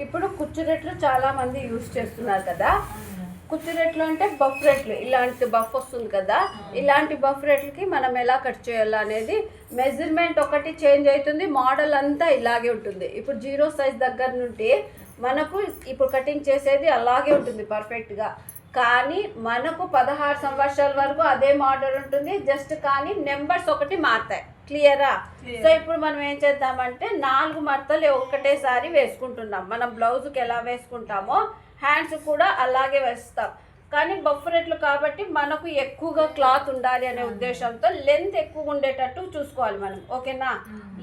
ఇప్పుడు కుచ్చురెట్లు చాలా మంది యూజ్ చేస్తున్నారు కదా. కుచ్చురెట్లు అంటే బఫ్ రెట్లు, ఇలాంటి బఫ్ వస్తుంది కదా. ఇలాంటి బఫ్ రెట్లకి మనం ఎలా కట్ చేయాలి అనేది మెజర్మెంట్ ఒకటి చేంజ్ అవుతుంది, మోడల్ అంతా ఇలాగే ఉంటుంది. ఇప్పుడు 0 సైజ్ దగ్గర నుండి మనకు ఇప్పుడు కటింగ్ చేసేది అలాగే ఉంటుంది పర్ఫెక్ట్గా. కానీ మనకు 16 సంవత్సరాల వరకు అదే మోడల్ ఉంటుంది, జస్ట్ కానీ నెంబర్స్ ఒకటి మారుతాయి. క్లియరా? సో ఇప్పుడు మనం ఏం చేద్దామంటే 4 మడతలు ఒకటేసారి వేసుకుంటున్నాం. మనం బ్లౌజ్కి ఎలా వేసుకుంటామో హ్యాండ్స్ కూడా అలాగే వేస్తాం. కానీ బఫ్ రెట్లు కాబట్టి మనకు ఎక్కువగా క్లాత్ ఉండాలి అనే ఉద్దేశంతో లెంత్ ఎక్కువ ఉండేటట్టు చూసుకోవాలి మనం. ఓకేనా?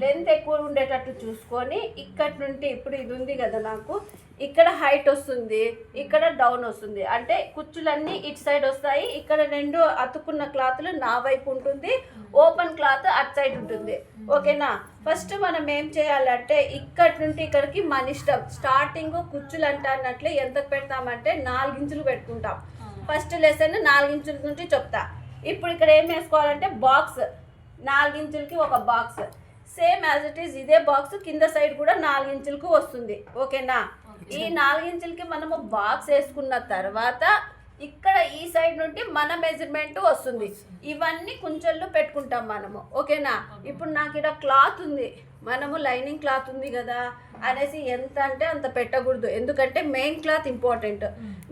లెంత్ ఎక్కువ ఉండేటట్టు చూసుకొని ఇక్కడి నుండి ఇప్పుడు ఇది ఉంది కదా, నాకు ఇక్కడ హైట్ వస్తుంది, ఇక్కడ డౌన్ వస్తుంది. అంటే కుచ్చులన్నీ ఇటు సైడ్ వస్తాయి, ఇక్కడ 2 అతుక్కున్న క్లాత్లు నా వైపు ఉంటుంది, ఓపెన్ క్లాత్ అటు సైడ్ ఉంటుంది. ఓకేనా? ఫస్ట్ మనం ఏం చేయాలంటే ఇక్కడి నుండి ఇక్కడికి మన ఇష్టం. స్టార్టింగ్ కుచ్చులు అంటున్నట్లే ఎంత పెడతామంటే 4 ఇంచులు పెట్టుకుంటాం. ఫస్ట్ లెసన్ 4 ఇంచుల నుంచి చెప్తా. ఇప్పుడు ఇక్కడ ఏం వేసుకోవాలంటే బాక్స్, 4 ఇంచులకి ఒక box, same as it is ఇదే బాక్స్ కింద సైడ్ కూడా 4 ఇంచులకు వస్తుంది. ఓకేనా? ఈ 4 ఇంచులకి మనము బాక్స్ వేసుకున్న తర్వాత ఇక్కడ ఈ సైడ్ నుండి మన మెజర్మెంట్ వస్తుంది. ఇవన్నీ కుంచెల్లో పెట్టుకుంటాం మనము. ఓకేనా? ఇప్పుడు నాకు ఇక్కడ క్లాత్ ఉంది, మనము లైనింగ్ క్లాత్ ఉంది కదా అనేసి ఎంత అంటే అంత పెట్టకూడదు. ఎందుకంటే main cloth important.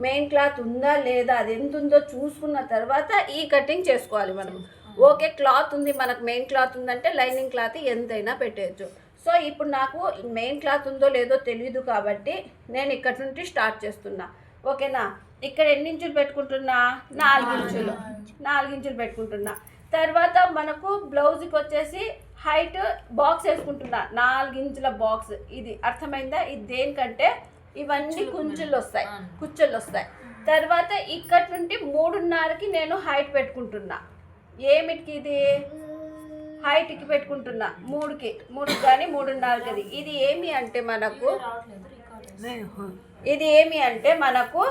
Main cloth ఉందా లేదా, అది ఎంత ఉందో చూసుకున్న తర్వాత ఈ కటింగ్ చేసుకోవాలి మనం. ఓకే, క్లాత్ ఉంది, మనకు మెయిన్ క్లాత్ ఉందంటే లైనింగ్ క్లాత్ ఎంతైనా పెట్టేయచ్చు. సో ఇప్పుడు నాకు మెయిన్ క్లాత్ ఉందో లేదో తెలియదు కాబట్టి నేను ఇక్కడ నుండి స్టార్ట్ చేస్తున్నా. ఓకేనా? ఇక్కడ ఎన్ని ఇంచులు పెట్టుకుంటున్నా? 4 ఇంచులు. 4 ఇంచులు పెట్టుకుంటున్నా. తర్వాత మనకు బ్లౌజ్కి వచ్చేసి హైట్ బాక్స్ వేసుకుంటున్నా, 4 ఇంచుల బాక్స్. ఇది అర్థమైందా? ఇది దేనికంటే ఇవన్నీ కుచ్చులు వస్తాయి. తర్వాత ఇక్కడ నుండి 3.5కి నేను హైట్ పెట్టుకుంటున్నా. ఏమిటికి? ఇది హైట్కి పెట్టుకుంటున్నా, 3కి కానీ 3.5కి. ఇది ఏమి అంటే మనకు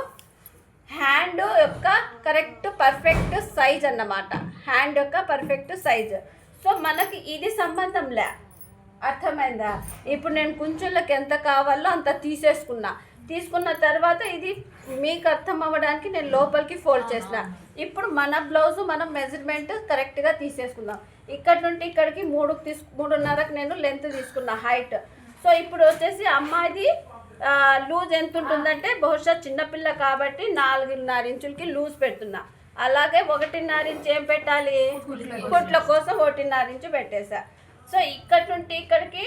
హ్యాండ్ యొక్క కరెక్ట్ పర్ఫెక్ట్ సైజ్ అన్నమాట. హ్యాండ్ యొక్క పర్ఫెక్ట్ సైజ్. సో మనకి ఇది సంబంధం లే. అర్థమైందా? ఇప్పుడు నేను కుంచుళ్ళకి ఎంత కావాలో అంత తీసుకున్న తర్వాత ఇది మీకు అర్థం అవ్వడానికి నేను లోపలికి ఫోల్డ్ చేసిన. ఇప్పుడు మన బ్లౌజ్ మనం మెజర్మెంట్ కరెక్ట్గా తీసేసుకుందాం. ఇక్కడ నుండి ఇక్కడికి 3.5కి నేను లెంత్ తీసుకున్నా హైట్. సో ఇప్పుడు వచ్చేసి అమ్మాయిది లూజ్ ఎంత ఉంటుందంటే బహుశా చిన్నపిల్ల కాబట్టి 4.5 ఇంచులకి లూజ్ పెడుతున్నా. అలాగే 1.5 ఇంచు ఏం పెట్టాలి? కుట్ల కోసం 1.5 ఇంచు పెట్టేసా. సో ఇక్కడ నుండి ఇక్కడికి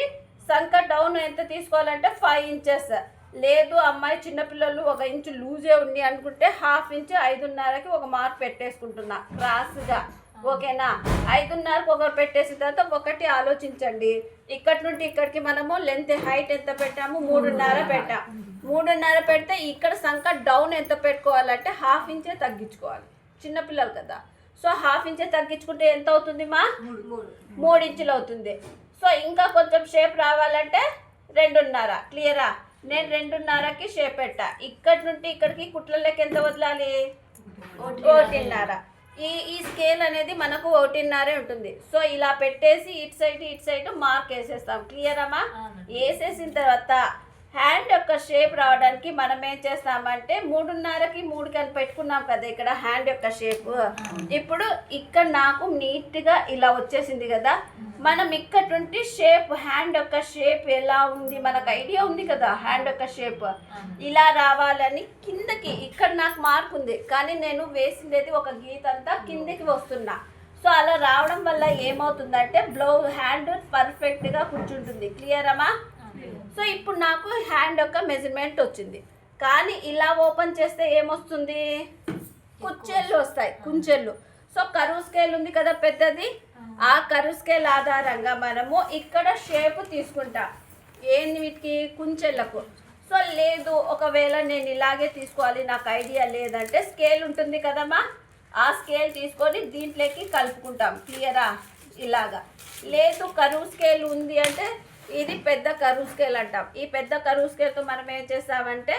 సంక డౌన్ ఎంత తీసుకోవాలంటే 5 ఇంచెస్. లేదు అమ్మాయి చిన్నపిల్లలు 1 ఇంచు లూజే ఉంది అనుకుంటే 1/2 ఇంచు 5.5కి ఒక మార్క్ పెట్టేసుకుంటున్నా క్రాస్గా. ఓకేనా? 5.5కి ఒకటి పెట్టేసిన తర్వాత ఒకటి ఆలోచించండి. ఇక్కడ నుండి ఇక్కడికి మనము లెంత్ హైట్ ఎంత పెట్టాము? 3.5 పెట్టాము. 3.5 పెడితే ఇక్కడ సంక డౌన్ ఎంత పెట్టుకోవాలంటే 1/2 ఇంచే తగ్గించుకోవాలి. చిన్నపిల్లలు కదా. సో 1/2 ఇంచే తగ్గించుకుంటే ఎంత అవుతుంది మా? 3 ఇంచులు అవుతుంది. సో ఇంకా కొంచెం షేప్ రావాలంటే 2.5. క్లియరా? నేను 2.5కి షేప్ పెట్టా. ఇక్కడ నుండి ఇక్కడికి కుట్ల లెక్క ఎంత వదలాలి? 1.5. ఈ స్కేల్ అనేది మనకు 1.5 ఉంటుంది. సో ఇలా పెట్టేసి ఇటు సైడ్ మార్క్ వేసేస్తాం. క్లియరమ్మా? వేసేసిన తర్వాత హ్యాండ్ యొక్క షేప్ రావడానికి మనం ఏం చేస్తామంటే 3.5కి 3కి అని పెట్టుకున్నాం కదా ఇక్కడ హ్యాండ్ యొక్క షేప్. ఇప్పుడు ఇక్కడ నాకు నీట్గా ఇలా వచ్చేసింది కదా. మనం ఇక్కడ నుండి షేప్, హ్యాండ్ యొక్క షేప్ ఎలా ఉంది మనకు ఐడియా ఉంది కదా. హ్యాండ్ యొక్క షేప్ ఇలా రావాలని కిందకి ఇక్కడ నాకు మార్క్ ఉంది, కానీ నేను వేసిండేది ఒక గీత అంతా కిందకి వస్తున్నా. సో అలా రావడం వల్ల ఏమవుతుందంటే బ్లౌజ్ హ్యాండ్ పర్ఫెక్ట్గా కూర్చుంటుంది. క్లియరమ్మా? సో ఇప్పుడు నాకు హ్యాండ్ యొక్క మెజర్మెంట్ వచ్చింది. కానీ ఇలా ఓపెన్ చేస్తే ఏమొస్తుంది? కుచ్చెళ్ళు వస్తాయి, కుంచెళ్ళు. సో కరువు స్కేల్ ఉంది కదా పెద్దది, ఆ కరువు స్కేల్ ఆధారంగా మనము ఇక్కడ షేప్ తీసుకుంటాం. ఏంది వీటికి? కుంచెళ్ళకు. సో లేదు ఒకవేళ నేను ఇలాగే తీసుకోవాలి నాకు ఐడియా లేదంటే స్కేల్ ఉంటుంది కదమ్మా, ఆ స్కేల్ తీసుకొని దీంట్లోకి కలుపుకుంటాం. క్లియరా? ఇలాగా. లేదు కరువు స్కేల్ ఉంది అంటే ఇది పెద్ద కరువు స్కేల్ అంటాం. ఈ పెద్ద కరువు స్కేల్తో మనం ఏం చేస్తామంటే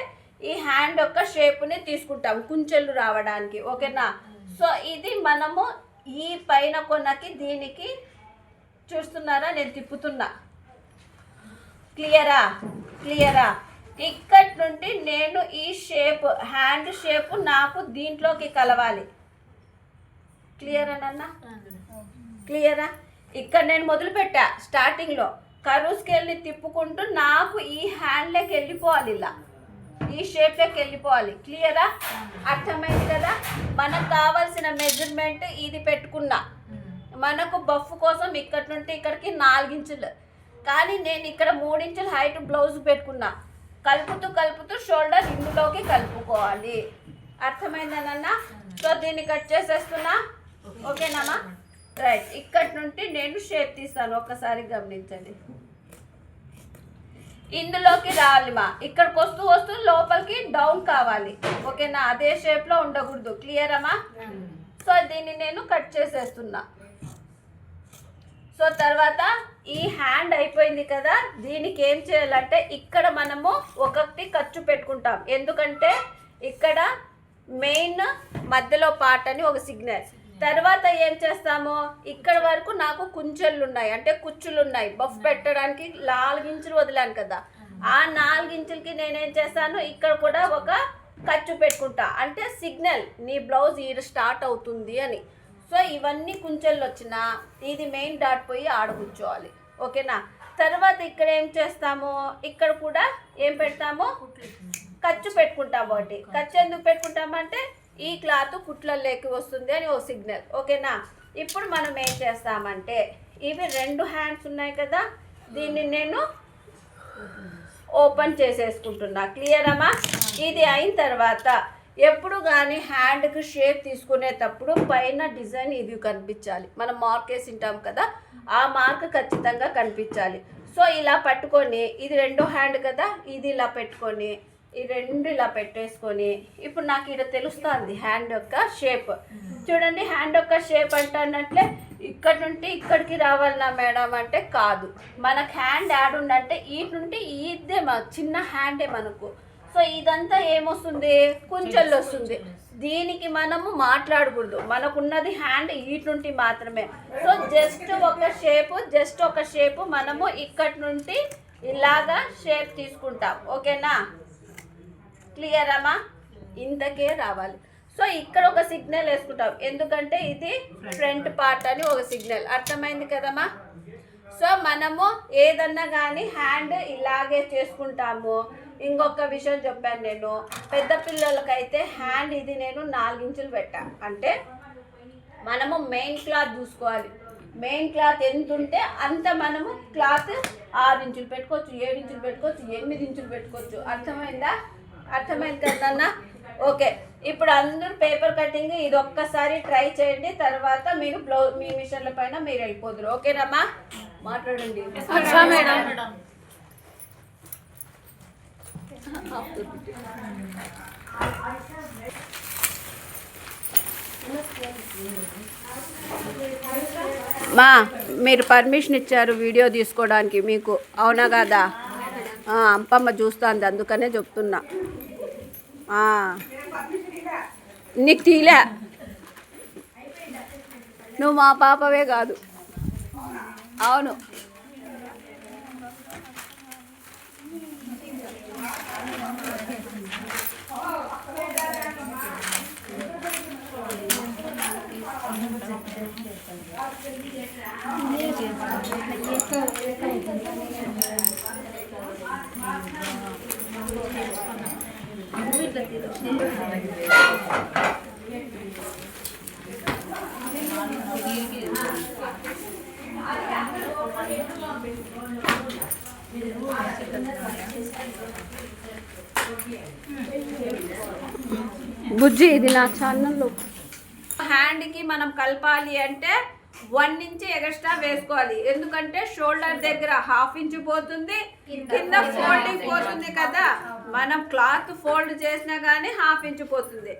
ఈ హ్యాండ్ యొక్క షేప్ని తీసుకుంటాం కుంచెలు రావడానికి. ఓకేనా? సో ఇది మనము ఈ పైన కొనకి దీనికి చూస్తున్నారా, నేను తిప్పుతున్నా. క్లియరా? ఇక్కడి నుండి నేను ఈ షేప్ హ్యాండ్ షేప్ నాకు దీంట్లోకి కలవాలి. క్లియరా నాన్న? క్లియరా? ఇక్కడ నేను మొదలుపెట్టా స్టార్టింగ్లో కర్వ్ స్కేల్ని తిప్పుకుంటూ నాకు ఈ హ్యాండ్లోకి వెళ్ళిపోవాలి, ఇలా ఈ షేప్లోకి వెళ్ళిపోవాలి. క్లియరా? అర్థమైంది కదా? మనకు కావాల్సిన మెజర్మెంట్ ఇది పెట్టుకున్నా. మనకు బఫ్ కోసం ఇక్కడి నుండి ఇక్కడికి 4 ఇంచులు, కానీ నేను ఇక్కడ 3 ఇంచుల హైట్ బ్లౌజ్ పెట్టుకున్నా. కలుపుతూ షోల్డర్ ఇందులోకి కలుపుకోవాలి. అర్థమైందనన్నా? సో దీన్ని కట్ చేసేస్తున్నా. ఓకేనామా? రైట్. ఇక్కడి నుండి నేను షేప్ తీస్తాను, ఒక్కసారి గమనించండి. ఇందులోకి రావాలి మా, ఇక్కడికి వస్తూ లోపలికి డౌన్ కావాలి. ఓకేనా? అదే షేప్లో ఉండకూడదు. క్లియరమ్మా? సో దీన్ని నేను కట్ చేసేస్తున్నా. సో తర్వాత ఈ హ్యాండ్ అయిపోయింది కదా, దీనికి ఏం చేయాలంటే ఇక్కడ మనము ఒకటి ఖర్చు పెట్టుకుంటాం. ఎందుకంటే ఇక్కడ మెయిన్ మధ్యలో పార్ట్ అని ఒక సిగ్నల్. తర్వాత ఏం చేస్తాము, ఇక్కడ వరకు నాకు కుంచెళ్ళు ఉన్నాయి, అంటే కుచ్చులు ఉన్నాయి. బఫ్ పెట్టడానికి 4 ఇంచులు వదిలాను కదా, ఆ 4 ఇంచులకి నేనేం చేస్తాను, ఇక్కడ కూడా ఒక ఖర్చు పెట్టుకుంటా. అంటే సిగ్నల్ నీ బ్లౌజ్ ఈ స్టార్ట్ అవుతుంది అని. సో ఇవన్నీ కుంచెళ్ళు వచ్చినా ఇది మెయిన్ డాట్ పోయి ఆడ కూర్చోవాలి. ఓకేనా? తర్వాత ఇక్కడ ఏం చేస్తాము, ఇక్కడ కూడా ఏం పెడతాము, ఖర్చు పెట్టుకుంటాము. ఒకటి ఖర్చు ఎందుకు పెట్టుకుంటామంటే ఈ క్లాత్ కుట్లలోకి వస్తుంది అని ఓ సిగ్నల్. ఓకేనా? ఇప్పుడు మనం ఏం చేస్తామంటే ఇవి 2 హ్యాండ్స్ ఉన్నాయి కదా, దీన్ని నేను ఓపెన్ చేసేసుకుంటున్నా. క్లియర్ అమ్మా? ఇది అయిన తర్వాత ఎప్పుడు కానీ హ్యాండ్కి షేప్ తీసుకునేటప్పుడు పైన డిజైన్ ఇది కనిపించాలి. మనం మార్క్ వేసి ఉంటాం కదా, ఆ మార్క్ ఖచ్చితంగా కనిపించాలి. సో ఇలా పట్టుకొని, ఇది 2 హ్యాండ్ కదా, ఇది ఇలా పెట్టుకొని ఈ 2 ఇలా పెట్టేసుకొని, ఇప్పుడు నాకు ఇక్కడ తెలుస్తుంది హ్యాండ్ యొక్క షేప్. చూడండి, హ్యాండ్ యొక్క షేప్ అంటున్నట్లే ఇక్కడ నుండి ఇక్కడికి రావాలన్నా మేడం అంటే కాదు. మనకు హ్యాండ్ యాడ్ ఉందంటే ఈ నుండి ఇదే చిన్న హ్యాండే మనకు. సో ఇదంతా ఏమొస్తుంది, కుంచెల్లో వస్తుంది. దీనికి మనము మాట్లాడకూడదు, మనకున్నది హ్యాండ్ ఈ నుండి మాత్రమే. సో జస్ట్ ఒక షేపు మనము ఇక్కడి నుండి ఇలాగా షేప్ తీసుకుంటాం. ఓకేనా? క్లియర్ అమ్మా? ఇంతకే రావాలి. సో ఇక్కడ ఒక సిగ్నల్ వేసుకుంటాం, ఎందుకంటే ఇది ఫ్రంట్ పార్ట్ అని ఒక సిగ్నల్. అర్థమైంది కదమ్మా? సో మనము ఏదన్నా కానీ హ్యాండ్ ఇలాగే చేసుకుంటాము. ఇంకొక విషయం చెప్పాను నేను, పెద్ద పిల్లలకైతే హ్యాండ్ ఇది నేను 4 ఇంచులు పెట్టాను. అంటే మనము మెయిన్ క్లాత్ చూసుకోవాలి. మెయిన్ క్లాత్ ఎంత ఉంటే అంత మనము క్లాత్ 6 ఇంచులు పెట్టుకోవచ్చు, 7 ఇంచులు పెట్టుకోవచ్చు, 8 ఇంచులు పెట్టుకోవచ్చు. అర్థమైంది కదన్నా? ఓకే. ఇప్పుడు అందరూ పేపర్ కటింగ్ ఇది ఒక్కసారి ట్రై చేయండి, తర్వాత మీరు మీ మిషన్ల పైన మీరు వెళ్ళిపోదురు. ఓకేనమ్మా? మాట్లాడండి మేడం. మా మీరు పర్మిషన్ ఇచ్చారు వీడియో తీసుకోవడానికి మీకు, అవునా కదా? అంపమ్మ చూస్తుంది, అందుకనే చెప్తున్నా. నీకు తీలే, నువ్వు మా పాపవే కాదు. అవును. బుజ్జి ఇది నా ఛానల్లో. హ్యాండ్కి మనం కలపాలి అంటే 1 ఇంచ్ ఎక్స్ట్రా వేసుకోవాలి. ఎందుకంటే షోల్డర్ దగ్గర 1/2 ఇంచ్ పోతుంది, కింద ఫోల్డింగ్ పోతుంది కదా. మనం క్లాత్ ఫోల్డ్ చేసినా కానీ 1/2 ఇంచ్ పోతుంది,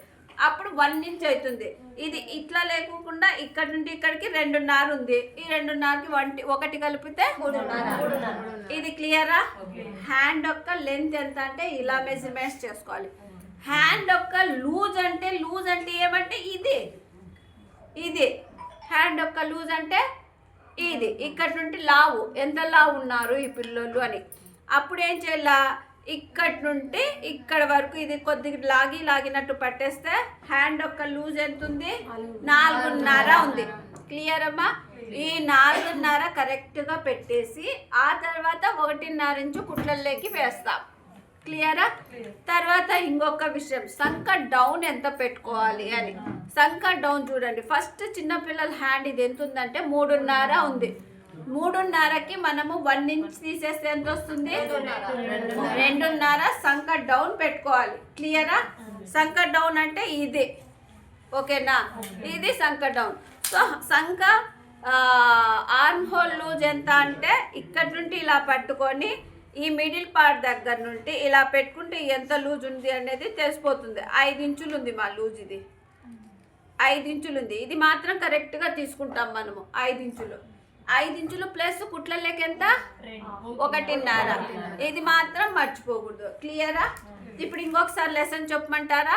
అప్పుడు 1 ఇంచ్ అవుతుంది. ఇది ఇట్లా లేకుండా ఇక్కడ నుండి ఇక్కడికి 2.5 ఉంది. ఈ 2.5కి 1 కలిపితే 3.5. ఇది క్లియరా? హ్యాండ్ యొక్క లెంత్ ఎంత అంటే ఇలా మెజర్మెంట్స్ చేసుకోవాలి. హ్యాండ్ యొక్క లూజ్ అంటే ఏమంటే ఇది హ్యాండ్ యొక్క లూజ్ అంటే ఇది. ఇక్కడ నుండి లావు, ఎంత లావు ఉన్నారు ఈ పిల్లలు అని. అప్పుడు ఏం చేయాలా, ఇక్కడి నుండి ఇక్కడ వరకు ఇది కొద్దిగా లాగినట్టు పట్టేస్తే హ్యాండ్ యొక్క లూజ్ ఎంత ఉంది 4.5 ఉంది. క్లియర్ అమ్మా? ఈ 4.5 కరెక్ట్గా పెట్టేసి ఆ తర్వాత 1.5 ఇంచు కుట్లల్లోకి వేస్తాం. క్లియరా? తర్వాత ఇంకొక విషయం, సంక డౌన్ ఎంత పెట్టుకోవాలి అని. సంక డౌన్ చూడండి, ఫస్ట్ చిన్నపిల్లల హ్యాండ్ ఇది ఎంత ఉందంటే 3.5 ఉంది. 3.5కి మనము 1 ఇంచ్ తీసేస్తే ఎంత వస్తుంది? 2.5 సంక డౌన్ పెట్టుకోవాలి. క్లియరా? సంక డౌన్ అంటే ఇది, ఓకేనా? ఇది సంక డౌన్. సో సంక ఆర్మ్ హోల్ లూజ్ ఎంత అంటే ఇక్కడ నుండి ఇలా పట్టుకొని ఈ మిడిల్ పార్ట్ దగ్గర నుండి ఇలా పెట్టుకుంటే ఎంత లూజ్ ఉంది అనేది తెలిసిపోతుంది. 5 ఇంచులు ఉంది మా లూజ్, ఇది 5 ఇంచులు ఉంది. ఇది మాత్రం కరెక్ట్గా తీసుకుంటాం మనము. 5 ఇంచులు, 5 ఇంచులు ప్లస్ కుట్లలోకి ఎంత? 1.5. ఇది మాత్రం మర్చిపోకూడదు. క్లియరా? ఇప్పుడు ఇంకొకసారి లెసన్ చెప్పమంటారా?